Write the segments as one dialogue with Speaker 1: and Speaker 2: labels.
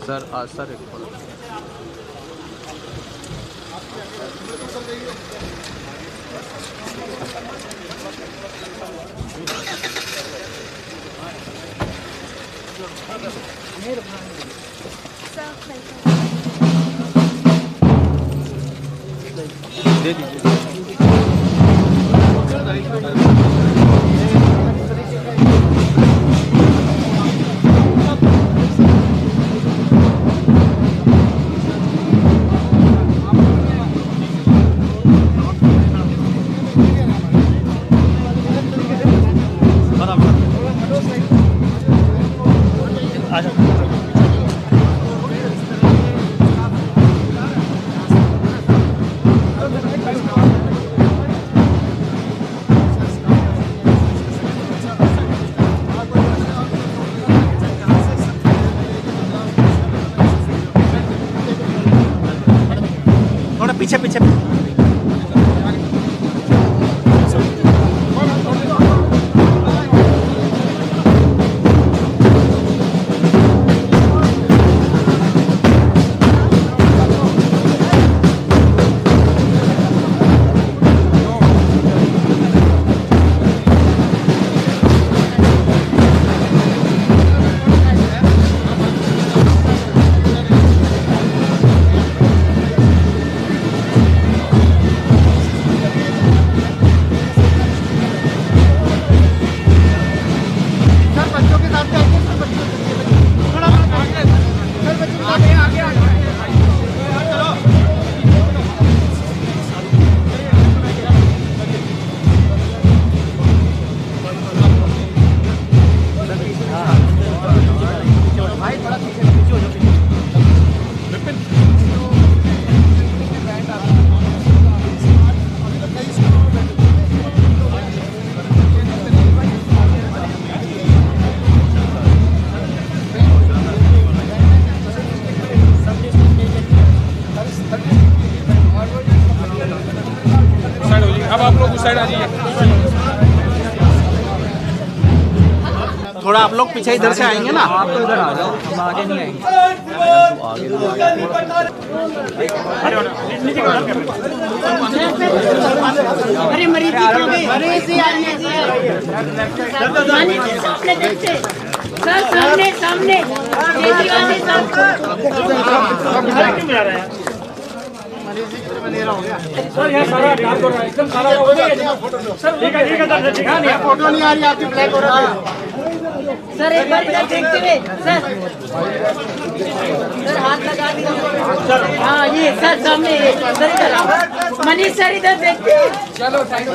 Speaker 1: Sir आज sir एक दे दीजिए।
Speaker 2: पीछे पीछे
Speaker 3: साइड आ जाइए।
Speaker 2: थोड़ा आप लोग पीछे इधर से आएंगे ना।
Speaker 1: आप तो इधर आ जाओ, हम आगे नहीं आएंगे।
Speaker 4: अरे मरीज सामने देखते सर, सामने सामने
Speaker 3: सर यहाँ सारा डार्क हो रहा है, एकदम सारा हो गया सर। ठीक है सर,
Speaker 2: फोटो नहीं आ रही आपकी, ब्लैक हो रहा है
Speaker 4: सर। एक बार इधर देखते हुए सर, सर हाथ लगा दिया। हाँ ये सर सामने सर, इधर मनीष सर इधर देखते।
Speaker 3: चलो थैंक यू।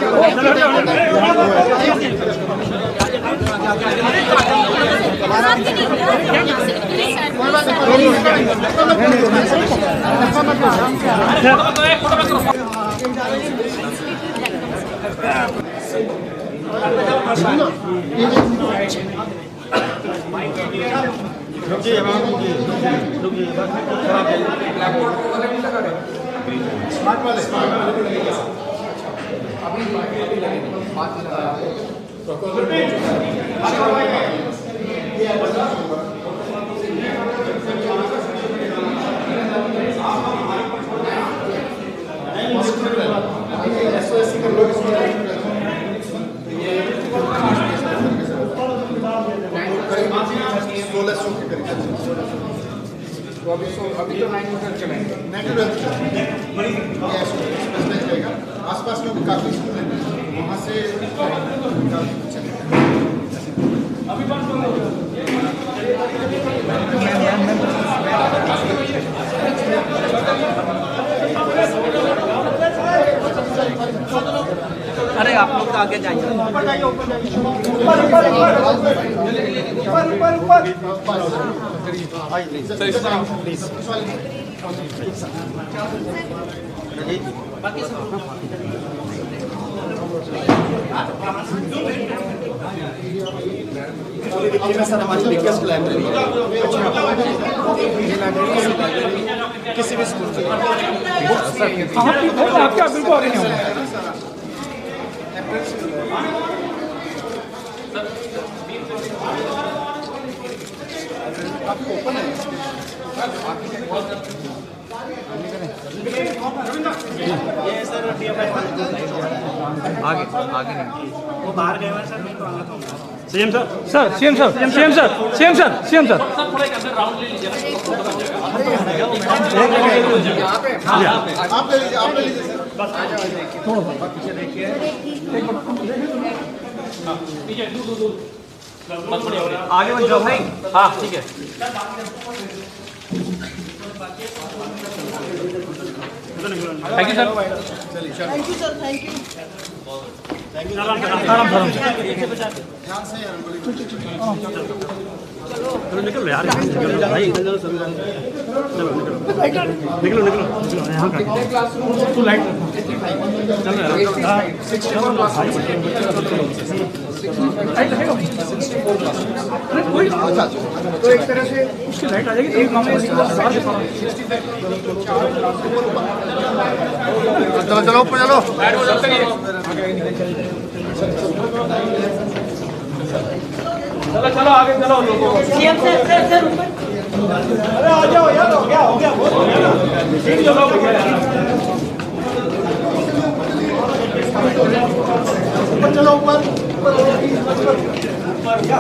Speaker 3: अभी तो 9 मीटर चलेंगे,
Speaker 5: आसपास में भी काफी वहाँ से
Speaker 2: अरे आप लोग तो आगे जाइए। सर हमारी बिगेस्ट लाइब्रेरी किसी भी स्कूल से
Speaker 3: आपके बिल्कुल आगे नहीं होगा।
Speaker 1: आगे आगे नहीं
Speaker 2: वो बाहर गए हुए हैं सर, मैं तो आना था।
Speaker 3: CM sir CM sir CM sir CM sir CM sir
Speaker 5: आप ले लीजिए सर।
Speaker 1: आगे मत जाओ भाई। हाँ ठीक है।
Speaker 3: थैंक यू सर आराम से आराम से चलो निकलो यार भाई चलो निकलो यहाँ का तू लाइट चलो यार तो एक तरह से उसकी लाइट आ जाएगी एक मामले
Speaker 5: चलो ऊपर चलो।
Speaker 3: चलो आगे चलो लोगों को
Speaker 4: सीएम सर सर
Speaker 3: अरे आ जाओ यार हो गया बहुत हो गया ना ठीक चलो
Speaker 5: चलो ऊपर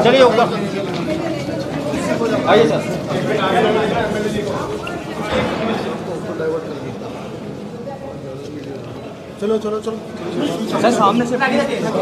Speaker 2: चलिए ऊपर
Speaker 1: आइए सर।
Speaker 5: चलो चलो चलो
Speaker 1: सर सामने से
Speaker 5: आगे आगे तक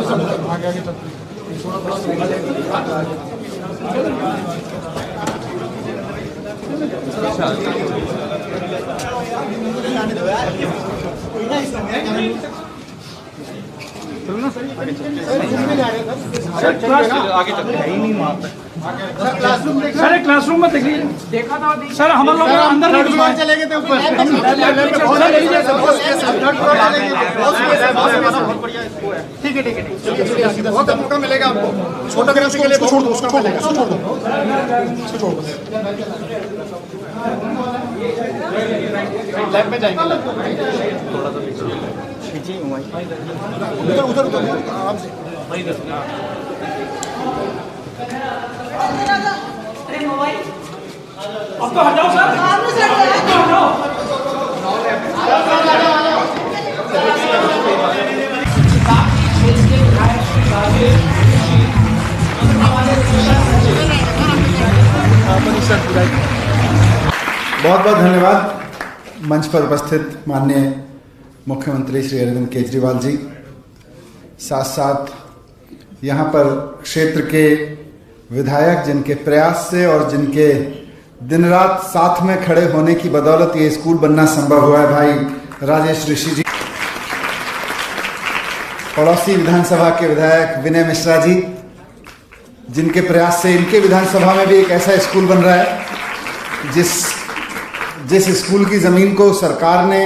Speaker 1: आगे तक है ही नहीं वहाँ पे।
Speaker 3: सर क्लासरूम में देख लीजिए देखा था सर हम लोग अंदर नहीं घुस पाए
Speaker 5: चले गए थे ऊपर ठीक है बहुत मौका मिलेगा आपको। फोटोग्राफी के लिए छोड़ दो, उसको छोड़ दो, उसको छोड़ दो, उसको छोड़ दो। लैब में जाएंगे
Speaker 1: थोड़ा सा पीछे ही हूँ भाई।
Speaker 5: उधर उधर उधर आराम से।
Speaker 4: अरे मोबाइल
Speaker 3: अब तो हटाओ सर हटाओ
Speaker 6: बहुत बहुत धन्यवाद मंच पर उपस्थित माननीय मुख्यमंत्री श्री अरविंद केजरीवाल जी, साथ साथ यहाँ पर क्षेत्र के विधायक जिनके प्रयास से और जिनके दिन रात साथ में खड़े होने की बदौलत ये स्कूल बनना संभव हुआ है, भाई राजेश ऋषि जी, पड़ोसी विधानसभा के विधायक विनय मिश्रा जी, जिनके प्रयास से इनके विधानसभा में भी एक ऐसा स्कूल बन रहा है जिस स्कूल की जमीन को सरकार ने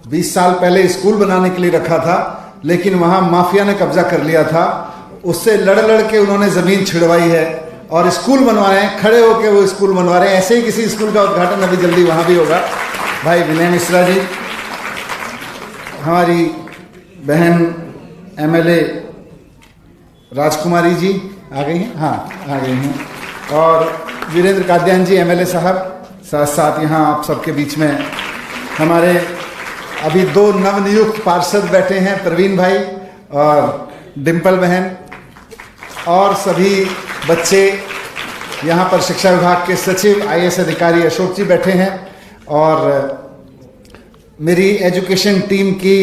Speaker 6: 20 साल पहले स्कूल बनाने के लिए रखा था, लेकिन वहां माफिया ने कब्जा कर लिया था। उससे लड़ के उन्होंने जमीन छिड़वाई है और स्कूल बनवा रहे हैं, खड़े होकर वो स्कूल बनवा रहे हैं। ऐसे ही किसी स्कूल का उद्घाटन अभी जल्दी वहां भी होगा। भाई विनय मिश्रा जी, हमारी बहन एमएलए राजकुमारी जी आ गई हैं, हाँ आ गई हैं, और वीरेंद्र कादियान जी एमएलए साहब, साथ साथ यहाँ आप सबके बीच में हमारे अभी 2 नवनियुक्त पार्षद बैठे हैं, प्रवीण भाई और डिम्पल बहन, और सभी बच्चे यहाँ पर शिक्षा विभाग के सचिव आईएएस अधिकारी अशोक जी बैठे हैं, और मेरी एजुकेशन टीम की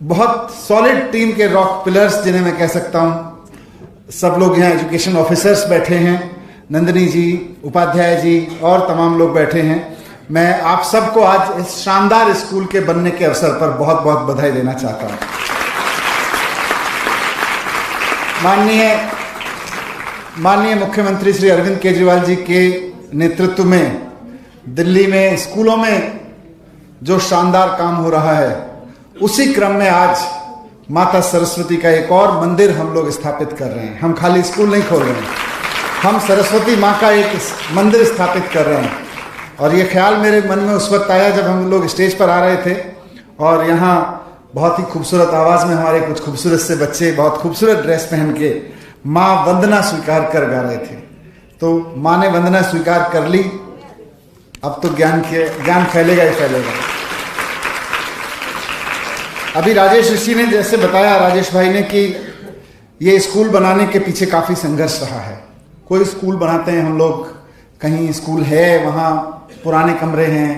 Speaker 6: बहुत सॉलिड टीम के रॉक पिलर्स जिन्हें मैं कह सकता हूँ, सब लोग यहाँ एजुकेशन ऑफिसर्स बैठे हैं, नंदिनी जी, उपाध्याय जी और तमाम लोग बैठे हैं। मैं आप सबको आज इस शानदार स्कूल के बनने के अवसर पर बहुत बहुत बधाई देना चाहता हूँ। माननीय मुख्यमंत्री श्री अरविंद केजरीवाल जी के नेतृत्व में दिल्ली में स्कूलों में जो शानदार काम हो रहा है, उसी क्रम में आज माता सरस्वती का एक और मंदिर हम लोग स्थापित कर रहे हैं। हम खाली स्कूल नहीं खोल रहे हैं, हम सरस्वती माँ का एक मंदिर स्थापित कर रहे हैं। और ये ख्याल मेरे मन में उस वक्त आया जब हम लोग स्टेज पर आ रहे थे और यहाँ बहुत ही खूबसूरत आवाज़ में हमारे कुछ खूबसूरत से बच्चे बहुत खूबसूरत ड्रेस पहन के माँ वंदना स्वीकार कर गा रहे थे। तो माँ ने वंदना स्वीकार कर ली, अब तो ज्ञान फैलेगा ही फैलेगा। अभी राजेश ऋषि ने जैसे बताया, राजेश भाई ने, कि ये स्कूल बनाने के पीछे काफ़ी संघर्ष रहा है। कोई स्कूल बनाते हैं हम लोग, कहीं स्कूल है वहाँ पुराने कमरे हैं,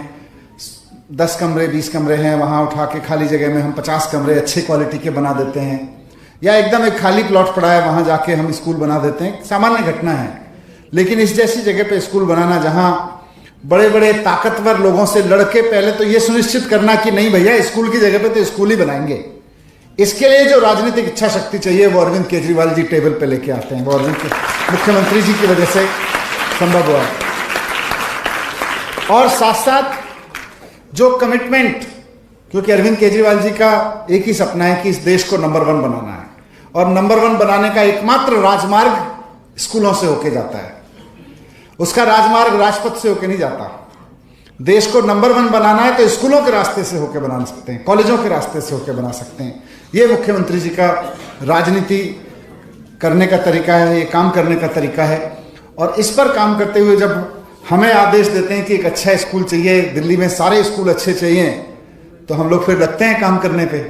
Speaker 6: 10 कमरे 20 कमरे हैं, वहाँ उठा के खाली जगह में हम 50 कमरे अच्छे क्वालिटी के बना देते हैं, या एकदम एक खाली प्लॉट पड़ा है वहाँ जाके हम स्कूल बना देते हैं, सामान्य घटना है। लेकिन इस जैसी जगह पे स्कूल बनाना जहाँ बड़े बड़े ताकतवर लोगों से लड़के पहले तो ये सुनिश्चित करना कि नहीं भैया स्कूल की जगह पे तो स्कूल ही बनाएंगे, इसके लिए जो राजनीतिक इच्छा शक्ति चाहिए वो अरविंद केजरीवाल जी टेबल पे लेके आते हैं। वो अरविंद मुख्यमंत्री जी की वजह से संभव हुआ। और साथ साथ जो कमिटमेंट, क्योंकि अरविंद केजरीवाल जी का एक ही सपना है कि इस देश को नंबर 1 बनाना है, और नंबर 1 बनाने का एकमात्र राजमार्ग स्कूलों से होके जाता है। उसका राजमार्ग राजपथ से होके नहीं जाता। देश को नंबर 1 बनाना है तो स्कूलों के रास्ते से होके बना सकते हैं, कॉलेजों के रास्ते से होके बना सकते हैं। ये मुख्यमंत्री जी का राजनीति करने का तरीका है, ये काम करने का तरीका है। और इस पर काम करते हुए जब हमें आदेश देते हैं कि एक अच्छा स्कूल चाहिए, दिल्ली में सारे स्कूल अच्छे चाहिए, तो हम लोग फिर लगते हैं काम करने पे।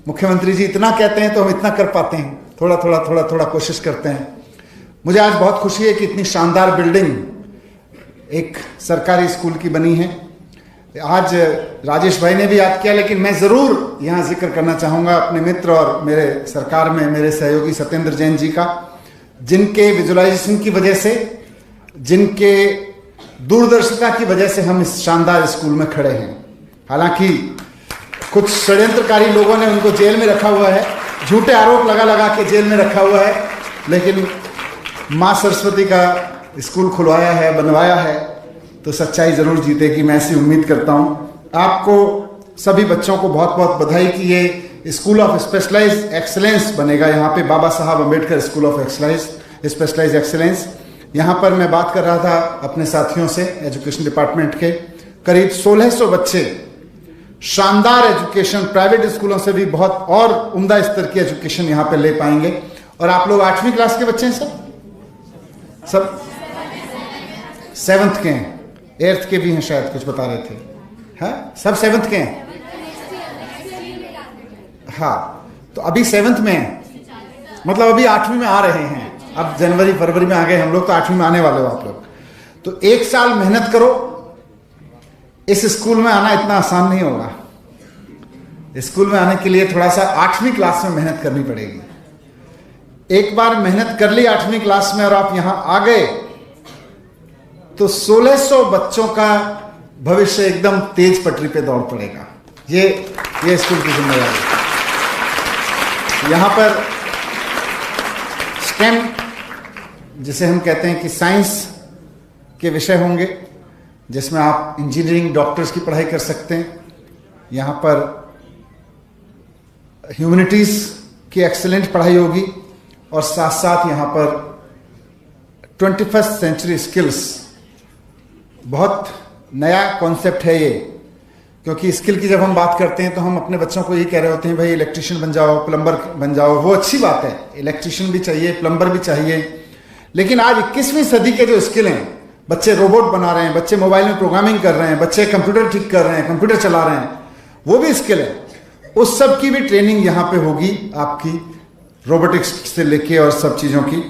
Speaker 6: मुख्यमंत्री जी इतना कहते हैं तो हम इतना कर पाते हैं, थोड़ा थोड़ा कोशिश करते हैं। मुझे आज बहुत खुशी है कि इतनी शानदार बिल्डिंग एक सरकारी स्कूल की बनी है। आज राजेश भाई ने भी याद किया, लेकिन मैं ज़रूर यहाँ जिक्र करना चाहूँगा अपने मित्र और मेरे सरकार में मेरे सहयोगी सत्येंद्र जैन जी का, जिनके विजुअलाइजेशन की वजह से, जिनके दूरदर्शिता की वजह से हम इस शानदार स्कूल में खड़े हैं। हालांकि कुछ षड्यंत्रकारी लोगों ने उनको जेल में रखा हुआ है, झूठे आरोप लगा के जेल में रखा हुआ है, लेकिन माँ सरस्वती का स्कूल खुलवाया है, बनवाया है, तो सच्चाई जरूर जीतेगी, मैं ऐसी उम्मीद करता हूँ। आपको सभी बच्चों को बहुत बहुत बधाई कि ये स्कूल ऑफ स्पेशलाइज्ड एक्सीलेंस बनेगा। यहाँ पे Baba Saheb Ambedkar school of specialised excellence. यहाँ पर मैं बात कर रहा था अपने साथियों से एजुकेशन डिपार्टमेंट के, करीब 1600 बच्चे शानदार एजुकेशन प्राइवेट स्कूलों से भी बहुत और उम्दा स्तर की एजुकेशन यहाँ पे ले पाएंगे। और आप लोग 8वीं क्लास के बच्चे हैं सब 7th के हैं, 8th के भी हैं शायद, कुछ बता रहे थे, हाँ सब 7th के हैं। हाँ, तो अभी 7th में हैं, मतलब अभी 8वीं में आ रहे हैं। अब जनवरी फरवरी में आ गए हम लोग, तो 8वीं में आने वाले हो आप लोग। तो 1 साल मेहनत करो, इस स्कूल में आना इतना आसान नहीं होगा। स्कूल में आने के लिए थोड़ा सा 8वीं क्लास में मेहनत करनी पड़ेगी। एक बार मेहनत कर ली 8वीं क्लास में और आप यहां आ गए, तो 1600 बच्चों का भविष्य एकदम तेज पटरी पे दौड़ पड़ेगा। ये स्कूल की जिम्मेदारी। यहां पर स्टेम, जिसे हम कहते हैं कि साइंस के विषय होंगे, जिसमें आप इंजीनियरिंग, डॉक्टर्स की पढ़ाई कर सकते हैं। यहाँ पर ह्यूमैनिटीज की एक्सीलेंट पढ़ाई होगी, और साथ साथ यहाँ पर 21st सेंचुरी स्किल्स, बहुत नया कॉन्सेप्ट है ये। क्योंकि स्किल की जब हम बात करते हैं तो हम अपने बच्चों को यही कह रहे होते हैं, भाई इलेक्ट्रिशियन बन जाओ, प्लम्बर बन जाओ। वो अच्छी बात है, इलेक्ट्रिशियन भी चाहिए, प्लम्बर भी चाहिए, लेकिन आज 21वीं सदी के जो स्किल हैं, बच्चे रोबोट बना रहे हैं, बच्चे मोबाइल में प्रोग्रामिंग कर रहे हैं, बच्चे कंप्यूटर ठीक कर रहे हैं, कंप्यूटर चला रहे हैं, वो भी स्किल है। उस सब की भी ट्रेनिंग यहाँ पे होगी आपकी, रोबोटिक्स से लेके और सब चीज़ों की।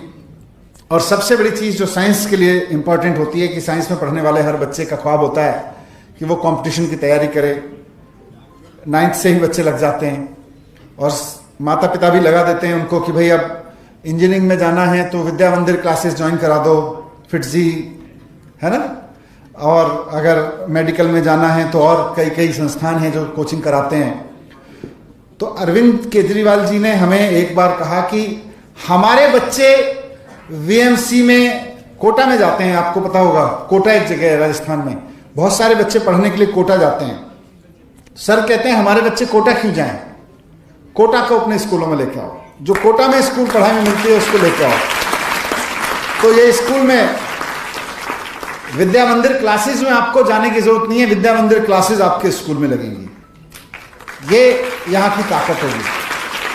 Speaker 6: और सबसे बड़ी चीज़ जो साइंस के लिए इंपॉर्टेंट होती है कि साइंस में पढ़ने वाले हर बच्चे का ख्वाब होता है कि वो कंपटीशन की तैयारी करे। 9th से ही बच्चे लग जाते हैं, और माता पिता भी लगा देते हैं उनको कि भाई अब इंजीनियरिंग में जाना है तो विद्या मंदिर क्लासेस ज्वाइन करा दो, फिटजी, है ना। और अगर मेडिकल में जाना है तो और कई संस्थान हैं जो कोचिंग कराते हैं। तो अरविंद केजरीवाल जी ने हमें एक बार कहा कि हमारे बच्चे वीएमसी में कोटा में जाते हैं। आपको पता होगा, कोटा एक जगह है राजस्थान में, बहुत सारे बच्चे पढ़ने के लिए कोटा जाते हैं। सर कहते हैं हमारे बच्चे कोटा क्यों जाएं, कोटा को अपने स्कूलों में लेके आओ, जो कोटा में स्कूल पढ़ाई में मिलती है उसको लेके आओ। तो ये स्कूल में विद्या मंदिर क्लासेस में आपको जाने की जरूरत नहीं है, विद्या मंदिर क्लासेस आपके स्कूल में लगेंगी। ये यहाँ की ताकत होगी।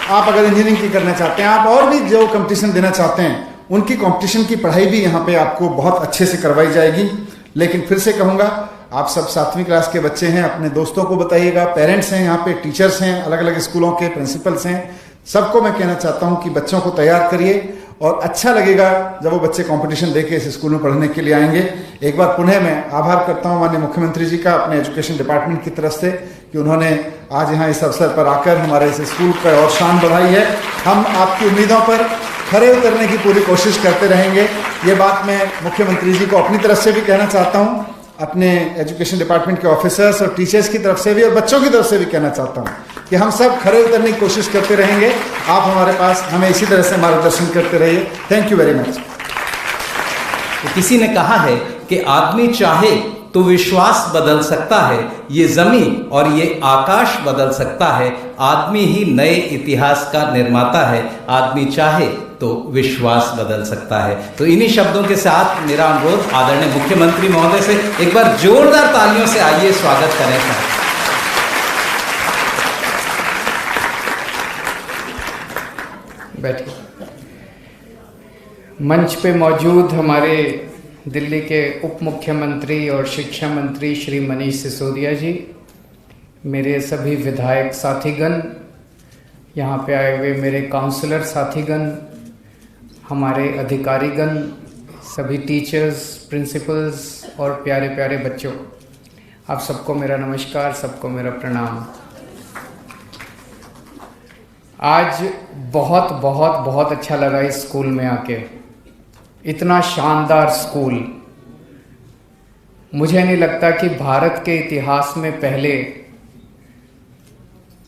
Speaker 6: आप अगर इंजीनियरिंग की करना चाहते हैं, आप और भी जो कंपटीशन देना चाहते हैं, उनकी कंपटीशन की पढ़ाई भी यहाँ पे आपको बहुत अच्छे से करवाई जाएगी। लेकिन फिर से कहूँगा, आप सब 7वीं क्लास के बच्चे हैं, अपने दोस्तों को बताइएगा, पेरेंट्स हैं, यहाँ पे टीचर्स हैं, अलग अलग स्कूलों के प्रिंसिपल्स हैं, सबको मैं कहना चाहता हूँ कि बच्चों को तैयार करिए और अच्छा लगेगा जब वो बच्चे कंपटीशन देके इस स्कूल में पढ़ने के लिए आएंगे। एक बार पुनः मैं आभार करता हूँ माननीय मुख्यमंत्री जी का अपने एजुकेशन डिपार्टमेंट की तरफ से कि उन्होंने आज यहाँ इस अवसर पर आकर हमारे इस स्कूल का और शान बढ़ाई है। हम आपकी उम्मीदों पर खरे उतरने की पूरी कोशिश करते रहेंगे। ये बात मैं मुख्यमंत्री जी को अपनी तरफ से भी कहना चाहता हूँ, अपने एजुकेशन डिपार्टमेंट के ऑफिसर्स और टीचर्स की तरफ से भी और बच्चों की तरफ से भी कहना चाहता हूँ कि हम सब खरे उतरने की कोशिश करते रहेंगे। आप हमारे पास हमें इसी तरह से मार्गदर्शन करते रहिए। Thank you very much.
Speaker 7: किसी ने कहा है कि आदमी चाहे तो विश्वास बदल सकता है, ये जमीन और ये आकाश बदल सकता है, आदमी ही नए इतिहास का निर्माता है, आदमी चाहे तो विश्वास बदल सकता है। तो इन्हीं शब्दों के साथ मेरा अनुरोध आदरणीय मुख्यमंत्री महोदय से एक बार जोरदार तालियों से आइए स्वागत करें सर।
Speaker 8: बैठिए। मंच पे मौजूद हमारे दिल्ली के उप मुख्यमंत्री और शिक्षा मंत्री श्री मनीष सिसोदिया जी, मेरे सभी विधायक साथीगण, यहाँ पे आए हुए मेरे काउंसलर साथीगण, हमारे अधिकारीगण, सभी टीचर्स, प्रिंसिपल्स और प्यारे प्यारे बच्चों, आप सबको मेरा नमस्कार, सबको मेरा प्रणाम। आज बहुत बहुत बहुत अच्छा लगा इस स्कूल में आके। इतना शानदार स्कूल, मुझे नहीं लगता कि भारत के इतिहास में पहले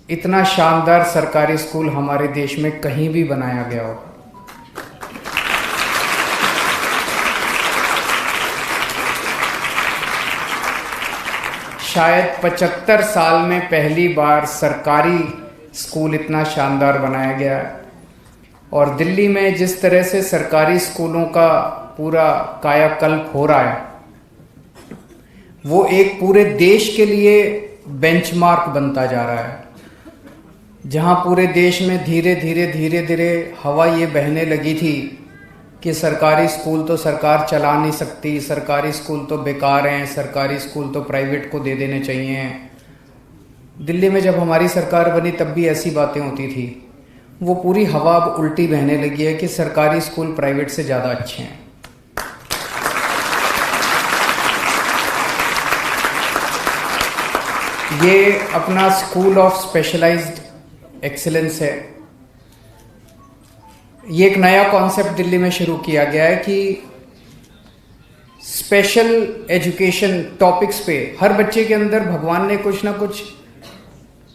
Speaker 8: इतना शानदार सरकारी स्कूल हमारे देश में कहीं भी बनाया गया हो। शायद 75 साल में पहली बार सरकारी स्कूल इतना शानदार बनाया गया है। और दिल्ली में जिस तरह से सरकारी स्कूलों का पूरा कायाकल्प हो रहा है, वो एक पूरे देश के लिए बेंचमार्क बनता जा रहा है, जहां पूरे देश में धीरे धीरे हवा ये बहने लगी थी कि सरकारी स्कूल तो सरकार चला नहीं सकती, सरकारी स्कूल तो बेकार हैं, सरकारी स्कूल तो प्राइवेट को दे देने चाहिए। दिल्ली में जब हमारी सरकार बनी तब भी ऐसी बातें होती थी। वो पूरी हवा अब उल्टी बहने लगी है कि सरकारी स्कूल प्राइवेट से ज़्यादा अच्छे हैं। ये अपना स्कूल ऑफ स्पेशलाइज्ड एक्सीलेंस है। ये एक नया कॉन्सेप्ट दिल्ली में शुरू किया गया है कि स्पेशल एजुकेशन टॉपिक्स पे हर बच्चे के अंदर भगवान ने कुछ ना कुछ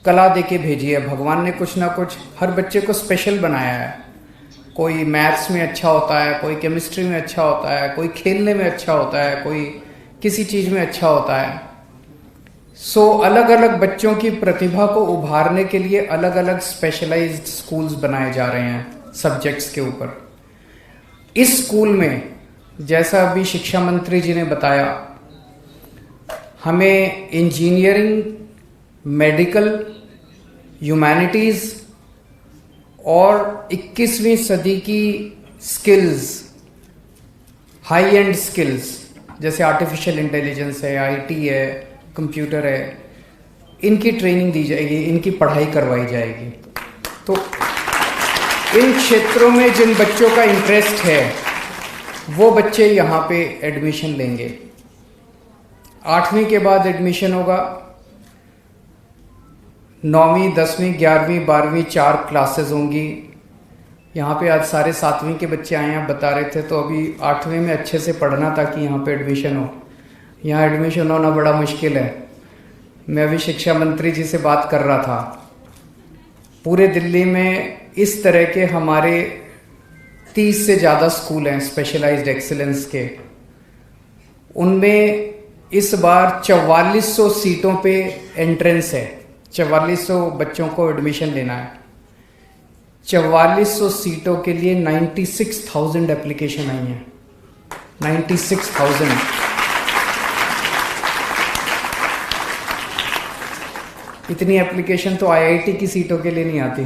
Speaker 8: कला देके भेजी है, भगवान ने कुछ ना कुछ हर बच्चे को स्पेशल बनाया है। कोई मैथ्स में अच्छा होता है, कोई केमिस्ट्री में अच्छा होता है, कोई खेलने में अच्छा होता है, कोई किसी चीज़ में अच्छा होता है। सो अलग अलग बच्चों की प्रतिभा को उभारने के लिए अलग अलग स्पेशलाइज्ड स्कूल्स बनाए जा रहे हैं सब्जेक्ट्स के ऊपर। इस स्कूल में जैसा अभी शिक्षा मंत्री जी ने बताया, हमें इंजीनियरिंग, मेडिकल, ह्यूमैनिटीज़ और 21वीं सदी की स्किल्स, हाई एंड स्किल्स जैसे आर्टिफिशियल इंटेलिजेंस है, आईटी है, कंप्यूटर है, इनकी ट्रेनिंग दी जाएगी, इनकी पढ़ाई करवाई जाएगी। तो इन क्षेत्रों में जिन बच्चों का इंटरेस्ट है वो बच्चे यहाँ पे एडमिशन लेंगे। 8वीं के बाद एडमिशन होगा, 9वीं, 10वीं, 11वीं, 12वीं 4 क्लासेस होंगी। यहाँ पे आज सारे 7वीं के बच्चे आए हैं, बता रहे थे, तो अभी 8वीं में अच्छे से पढ़ना ताकि यहाँ पे एडमिशन हो। यहाँ एडमिशन होना बड़ा मुश्किल है। मैं अभी शिक्षा मंत्री जी से बात कर रहा था, पूरे दिल्ली में इस तरह के हमारे 30 से ज़्यादा स्कूल हैं स्पेशलाइज्ड एक्सीलेंस के। उनमें इस बार 4400 सीटों पे एंट्रेंस है, 4400 बच्चों को एडमिशन लेना है। 4400 सीटों के लिए 96,000 एप्लीकेशन आई हैं, 96,000। इतनी एप्लीकेशन तो आईआईटी की सीटों के लिए नहीं आती,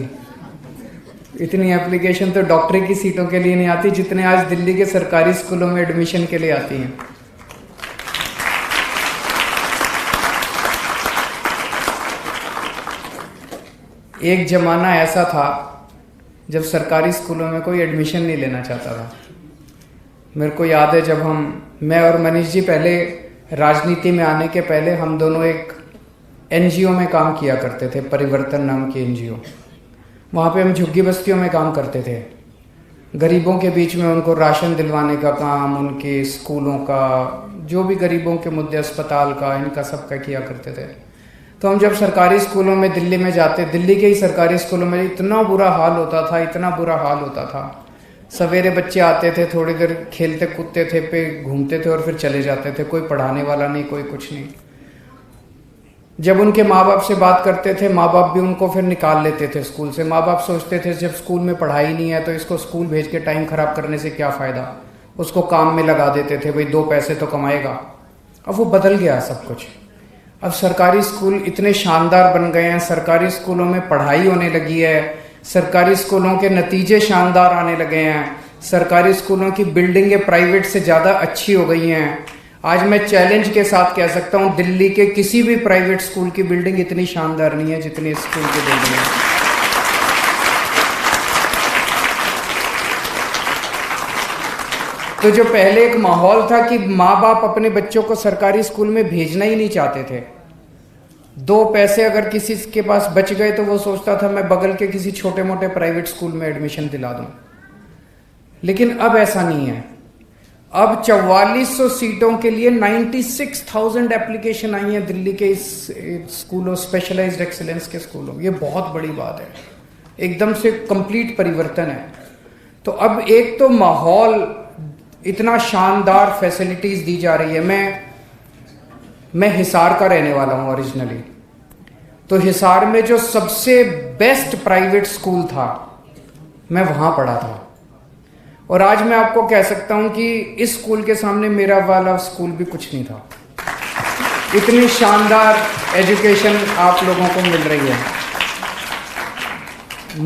Speaker 8: इतनी एप्लीकेशन तो डॉक्टरी की सीटों के लिए नहीं आती जितने आज दिल्ली के सरकारी स्कूलों में एडमिशन के लिए आती हैं। एक जमाना ऐसा था जब सरकारी स्कूलों में कोई एडमिशन नहीं लेना चाहता था। मेरे को याद है जब मैं और मनीष जी पहले राजनीति में आने के पहले हम दोनों एक एनजीओ में काम किया करते थे, परिवर्तन नाम की एनजीओ। वहाँ पे हम झुग्गी बस्तियों में काम करते थे, गरीबों के बीच में उनको राशन दिलवाने का काम, उनके स्कूलों का, जो भी गरीबों के मुद्दे, अस्पताल का, इनका सबका किया करते थे। तो हम जब सरकारी स्कूलों में दिल्ली में जाते, दिल्ली के ही सरकारी स्कूलों में इतना बुरा हाल होता था, इतना बुरा हाल होता था। सवेरे बच्चे आते थे, थोड़ी देर खेलते कूदते थे, पे घूमते थे और फिर चले जाते थे। कोई पढ़ाने वाला नहीं, कोई कुछ नहीं। जब उनके माँ बाप से बात करते थे, माँ बाप भी उनको फिर निकाल लेते थे स्कूल से। माँ बाप सोचते थे जब स्कूल में पढ़ाई नहीं है तो इसको स्कूल भेज के टाइम खराब करने से क्या फ़ायदा, उसको काम में लगा देते थे, भाई 2 पैसे तो कमाएगा। अब वो बदल गया सब कुछ। अब सरकारी स्कूल इतने शानदार बन गए हैं, सरकारी स्कूलों में पढ़ाई होने लगी है, सरकारी स्कूलों के नतीजे शानदार आने लगे हैं, सरकारी स्कूलों की बिल्डिंगें प्राइवेट से ज़्यादा अच्छी हो गई हैं। आज मैं चैलेंज के साथ कह सकता हूँ दिल्ली के किसी भी प्राइवेट स्कूल की बिल्डिंग इतनी शानदार नहीं है जितनी स्कूल की बिल्डिंग है। तो जो पहले एक माहौल था कि माँ बाप अपने बच्चों को सरकारी स्कूल में भेजना ही नहीं चाहते थे, 2 पैसे अगर किसी के पास बच गए तो वो सोचता था मैं बगल के किसी छोटे मोटे प्राइवेट स्कूल में एडमिशन दिला दूं। लेकिन अब ऐसा नहीं है। अब 4400 सीटों के लिए 96,000 एप्लीकेशन आई हैं दिल्ली के इस स्कूलों, स्पेशलाइज्ड एक्सीलेंस के स्कूलों। ये बहुत बड़ी बात है, एकदम से कंप्लीट परिवर्तन है। तो अब एक तो माहौल इतना शानदार, फैसिलिटीज दी जा रही है। मैं हिसार का रहने वाला हूं ओरिजिनली। तो हिसार में जो सबसे बेस्ट प्राइवेट स्कूल था मैं वहां पढ़ा था, और आज मैं आपको कह सकता हूं कि इस स्कूल के सामने मेरा वाला स्कूल भी कुछ नहीं था। इतनी शानदार एजुकेशन आप लोगों को मिल रही है।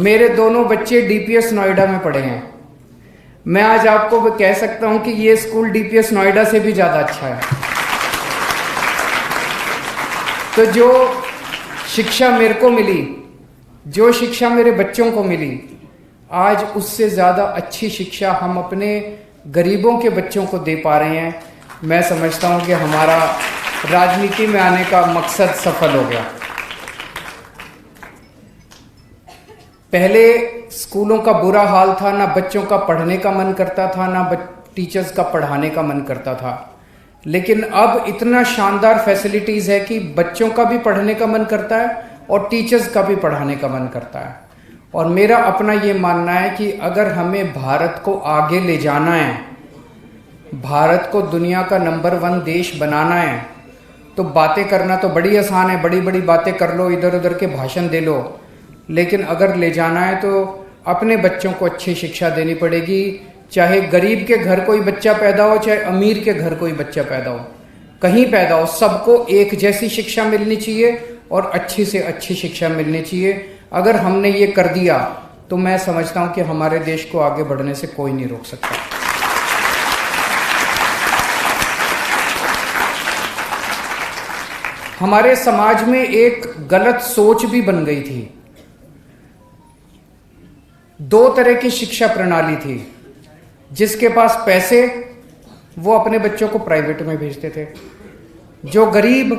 Speaker 8: मेरे दोनों बच्चे डीपीएस नोएडा में पढ़े हैं। मैं आज आपको कह सकता हूं कि ये स्कूल डीपीएस नोएडा से भी ज्यादा अच्छा है। तो जो शिक्षा मेरे को मिली, जो शिक्षा मेरे बच्चों को मिली, आज उससे ज्यादा अच्छी शिक्षा हम अपने गरीबों के बच्चों को दे पा रहे हैं। मैं समझता हूं कि हमारा राजनीति में आने का मकसद सफल हो गया। पहले स्कूलों का बुरा हाल था, ना बच्चों का पढ़ने का मन करता था, ना टीचर्स का पढ़ाने का मन करता था। लेकिन अब इतना शानदार फैसिलिटीज है कि बच्चों का भी पढ़ने का मन करता है और टीचर्स का भी पढ़ाने का मन करता है। और मेरा अपना ये मानना है कि अगर हमें भारत को आगे ले जाना है, भारत को दुनिया का नंबर 1 देश बनाना है, तो बातें करना तो बड़ी आसान है, बड़ी बड़ी बातें कर लो, इधर उधर के भाषण दे लो। लेकिन अगर ले जाना है तो अपने बच्चों को अच्छी शिक्षा देनी पड़ेगी। चाहे गरीब के घर कोई बच्चा पैदा हो, चाहे अमीर के घर कोई बच्चा पैदा हो, कहीं पैदा हो, सबको एक जैसी शिक्षा मिलनी चाहिए और अच्छी से अच्छी शिक्षा मिलनी चाहिए। अगर हमने ये कर दिया तो मैं समझता हूं कि हमारे देश को आगे बढ़ने से कोई नहीं रोक सकता। हमारे समाज में एक गलत सोच भी बन गई थी। 2 तरह की शिक्षा प्रणाली थी। जिसके पास पैसे वो अपने बच्चों को प्राइवेट में भेजते थे, जो गरीब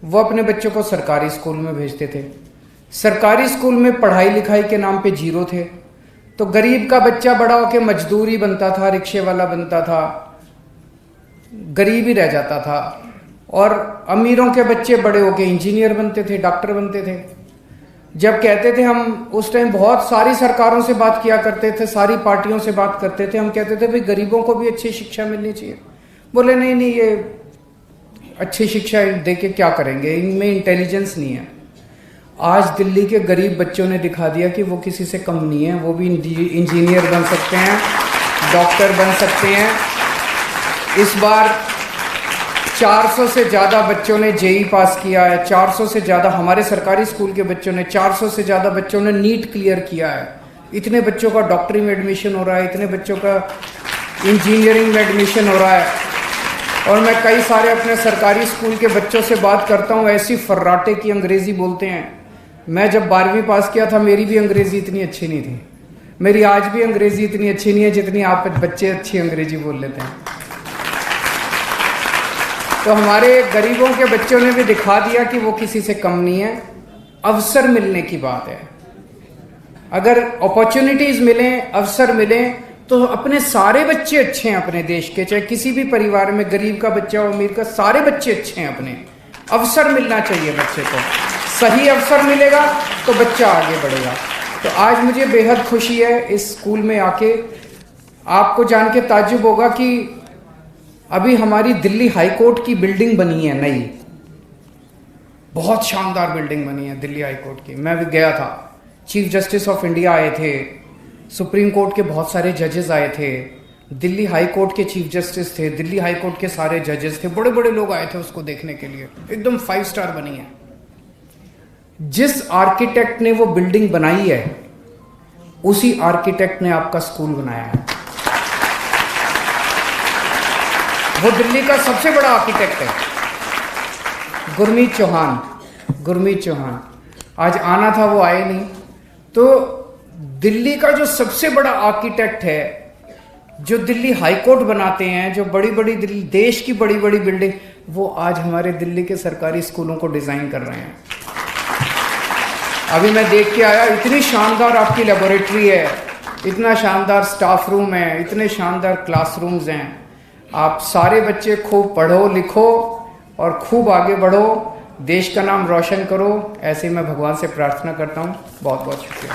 Speaker 8: वो अपने बच्चों को सरकारी स्कूल में भेजते थे। सरकारी स्कूल में पढ़ाई लिखाई के नाम पे 0 थे, तो गरीब का बच्चा बड़ा होकर मजदूरी बनता था, रिक्शे वाला बनता था, गरीब ही रह जाता था। और अमीरों के बच्चे बड़े होकर इंजीनियर बनते थे, डॉक्टर बनते थे। जब कहते थे, हम उस टाइम बहुत सारी सरकारों से बात किया करते थे, सारी पार्टियों से बात करते थे, हम कहते थे भाई गरीबों को भी अच्छी शिक्षा मिलनी चाहिए। बोले नहीं नहीं, ये अच्छी शिक्षा दे के क्या करेंगे, इनमें इंटेलिजेंस नहीं है। आज दिल्ली के गरीब बच्चों ने दिखा दिया कि वो किसी से कम नहीं है, वो भी इंजीनियर बन सकते हैं, डॉक्टर बन सकते हैं। इस बार 400 से ज़्यादा बच्चों ने जेई पास किया है, 400 से ज़्यादा हमारे सरकारी स्कूल के बच्चों ने, 400 से ज़्यादा बच्चों ने नीट क्लियर किया है। इतने बच्चों का डॉक्टरी में एडमिशन हो रहा है, इतने बच्चों का इंजीनियरिंग में एडमिशन हो रहा है। और मैं कई सारे अपने सरकारी स्कूल के बच्चों से बात करता हूँ, ऐसी फर्राटे की अंग्रेज़ी बोलते हैं। मैं जब 12वीं पास किया था मेरी भी अंग्रेज़ी इतनी अच्छी नहीं थी, मेरी आज भी अंग्रेज़ी इतनी अच्छी नहीं है जितनी आप बच्चे अच्छी अंग्रेज़ी बोल लेते हैं। तो हमारे गरीबों के बच्चों ने भी दिखा दिया कि वो किसी से कम नहीं है। अवसर मिलने की बात है, अगर अपॉर्चुनिटीज़ मिलें, अवसर मिलें, तो अपने सारे बच्चे अच्छे हैं अपने देश के, चाहे किसी भी परिवार में गरीब का बच्चा हो अमीर का, सारे बच्चे अच्छे हैं अपने। अवसर मिलना चाहिए बच्चे को, सही अवसर मिलेगा तो बच्चा आगे बढ़ेगा। तो आज मुझे बेहद खुशी है इस स्कूल में आके। आपको जान के ताज्जुब होगा कि अभी हमारी दिल्ली हाई कोर्ट की बिल्डिंग बनी है नई, बहुत शानदार बिल्डिंग बनी है दिल्ली हाई कोर्ट की। मैं भी गया था, चीफ जस्टिस ऑफ इंडिया आए थे, सुप्रीम कोर्ट के बहुत सारे जजेस आए थे, दिल्ली हाई कोर्ट के चीफ जस्टिस थे, दिल्ली हाई कोर्ट के सारे जजेस थे, बड़े बड़े लोग आए थे उसको देखने के लिए। एकदम 5 स्टार बनी है। जिस आर्किटेक्ट ने वो बिल्डिंग बनाई है उसी आर्किटेक्ट ने आपका स्कूल बनाया है। वो दिल्ली का सबसे बड़ा आर्किटेक्ट है, गुरमीत चौहान। आज आना था, वो आए नहीं। तो दिल्ली का जो सबसे बड़ा आर्किटेक्ट है, जो दिल्ली हाई कोर्ट बनाते हैं, जो बड़ी बड़ी देश की बड़ी बड़ी बिल्डिंग, वो आज हमारे दिल्ली के सरकारी स्कूलों को डिजाइन कर रहे हैं। अभी मैं देख के आया, इतनी शानदार आपकी लेबोरेटरी है, इतना शानदार स्टाफ रूम है, इतने शानदार क्लासरूम्स हैं। आप सारे बच्चे खूब पढ़ो लिखो और खूब आगे बढ़ो, देश का नाम रोशन करो। ऐसे ही मैं भगवान से प्रार्थना करता हूँ। बहुत बहुत शुक्रिया।